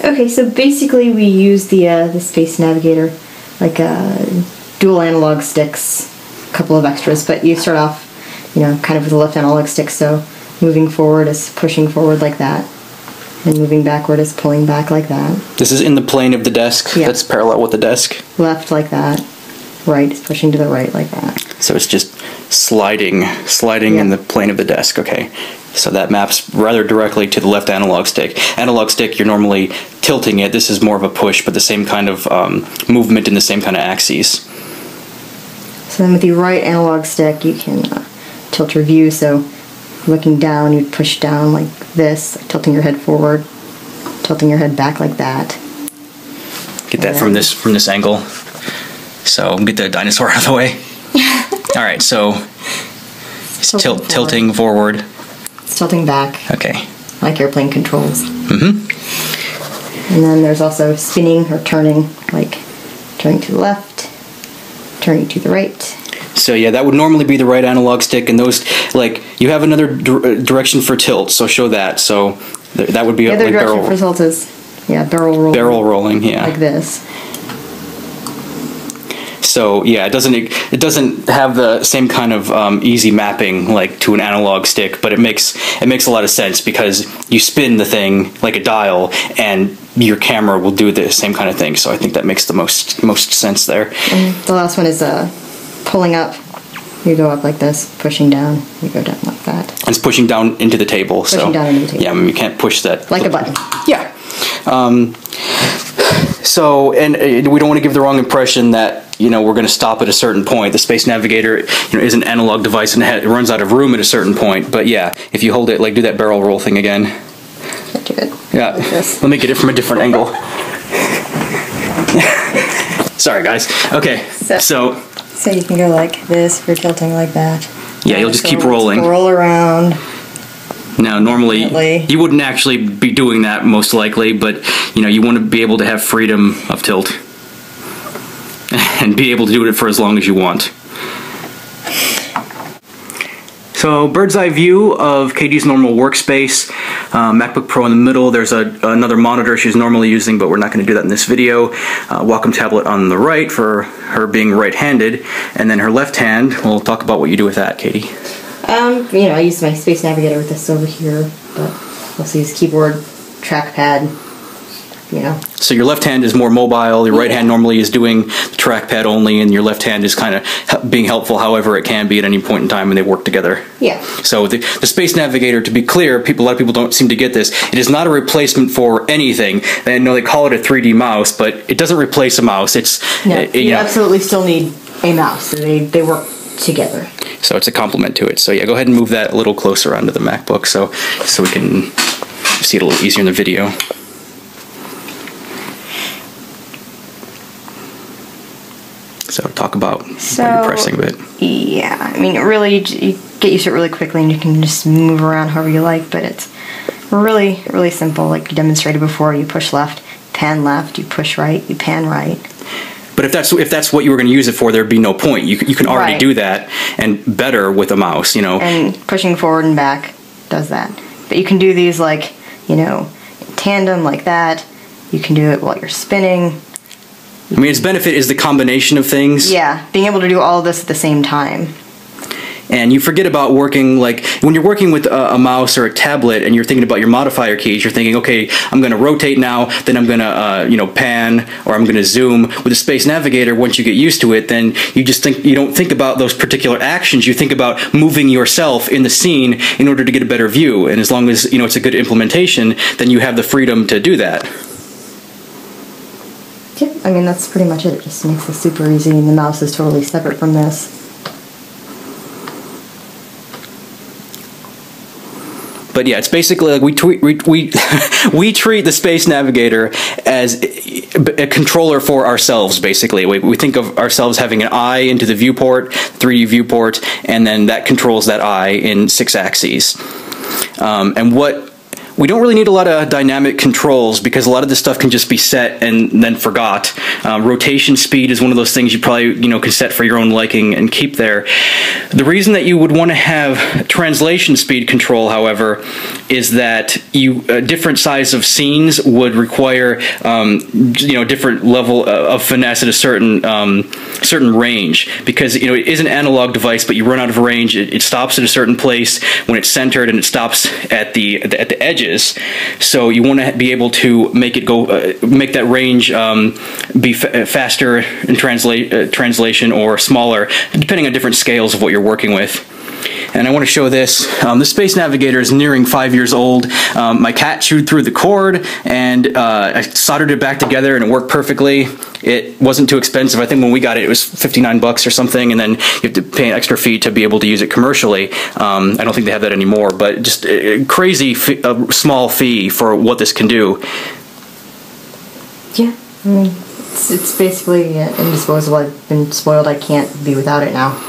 Okay, so basically we use the SpaceNavigator, like dual analog sticks, a couple of extras, but you start off, you know, kind of with the left analog stick, so moving forward is pushing forward like that, and moving backward is pulling back like that. This is in the plane of the desk? Yeah. That's parallel with the desk? Left like that, right is pushing to the right like that. So it's just sliding in the plane of the desk, okay. So that maps rather directly to the left analog stick. Analog stick, you're normally tilting it. This is more of a push, but the same kind of movement in the same kind of axes. So then with the right analog stick, you can tilt your view. So looking down, you'd push down like this, like tilting your head forward, tilting your head back like that. Get that from this angle. So get the dinosaur out of the way. All right, so it's tilting forward. It's tilting back. Okay. Like airplane controls. Mm-hmm. And then there's also spinning or turning, like turning to the left, turning to the right. So yeah, that would normally be the right analog stick, and those, like, you have another direction for tilt, so show that. So that would be the other like direction barrel. for tilt is, yeah, barrel rolling. Barrel rolling, yeah. Like this. So yeah, it doesn't have the same kind of easy mapping like to an analog stick, but it makes a lot of sense because you spin the thing like a dial, and your camera will do the same kind of thing. So I think that makes the most sense there. And the last one is pulling up. You go up like this, pushing down. You go down like that. It's pushing down into the table. Pushing down into the table. Yeah, I mean, you can't push that like a button. Yeah. So, and we don't want to give the wrong impression that, you know, we're going to stop at a certain point. The SpaceNavigator, you know, is an analog device and it runs out of room at a certain point. But yeah, if you hold it, like, do that barrel roll thing again. Do it. Yeah. Like this. Let me get it from a different angle. Sorry, guys. Okay. So you can go like this if you're tilting like that. Yeah, you'll just keep rolling. Roll around. Now, normally, you wouldn't actually be doing that, most likely, but, you know, you want to be able to have freedom of tilt. And be able to do it for as long as you want. So, bird's eye view of Katie's normal workspace. MacBook Pro in the middle. There's another monitor she's normally using, but we're not going to do that in this video. Wacom tablet on the right for her being right-handed. And then her left hand, we'll talk about what you do with that, Katie. You know, I use my SpaceNavigator with this over here, but also use keyboard, trackpad, you know. So your left hand is more mobile, your right hand normally is doing the trackpad only, and your left hand is kind of being helpful however it can be at any point in time when they work together. Yeah. So the SpaceNavigator, to be clear, a lot of people don't seem to get this, it is not a replacement for anything. I know they call it a 3D mouse, but it doesn't replace a mouse. You absolutely still need a mouse, so they work together. So it's a complement to it. So yeah, go ahead and move that a little closer onto the MacBook so we can see it a little easier in the video. So talk about what you're pressing a bit. Yeah, I mean, really, you get used to it really quickly, and you can just move around however you like, but it's really, really simple. Like you demonstrated before, you push left, pan left, you push right, you pan right. But if that's what you were going to use it for, there'd be no point. You can already do that, and better with a mouse, you know. And pushing forward and back does that. But you can do these like, you know, in tandem like that. You can do it while you're spinning. I mean, its benefit is the combination of things. Yeah, being able to do all of this at the same time. And you forget about working, like, when you're working with a mouse or a tablet and you're thinking about your modifier keys, you're thinking, okay, I'm going to rotate now, then I'm going to, you know, pan, or I'm going to zoom. With the SpaceNavigator, once you get used to it, then you don't think about those particular actions. You think about moving yourself in the scene in order to get a better view. And as long as, you know, it's a good implementation, then you have the freedom to do that. Yeah, I mean, that's pretty much it. It just makes it super easy, and the mouse is totally separate from this. But yeah, it's basically like we treat the SpaceNavigator as a controller for ourselves. Basically, we think of ourselves having an eye into the viewport, 3D viewport, and then that controls that eye in 6 axes. And what We don't really need a lot of dynamic controls because a lot of this stuff can just be set and then forgot. Rotation speed is one of those things you probably can set for your own liking and keep there. The reason that you would want to have translation speed control, however, is that different size of scenes would require different level of finesse at a certain range, because it is an analog device, but you run out of range. It stops at a certain place when it's centered, and it stops at the edges. So you want to be able to make it go, make that range be faster in translation or smaller, depending on different scales of what you're working with. And I want to show this. The SpaceNavigator is nearing 5 years old. My cat chewed through the cord, and I soldered it back together, and it worked perfectly. It wasn't too expensive. I think when we got it, it was 59 bucks or something, and then you have to pay an extra fee to be able to use it commercially. I don't think they have that anymore, but just a crazy small fee for what this can do. Yeah, I mean, it's basically indisposable. I've been spoiled. I can't be without it now.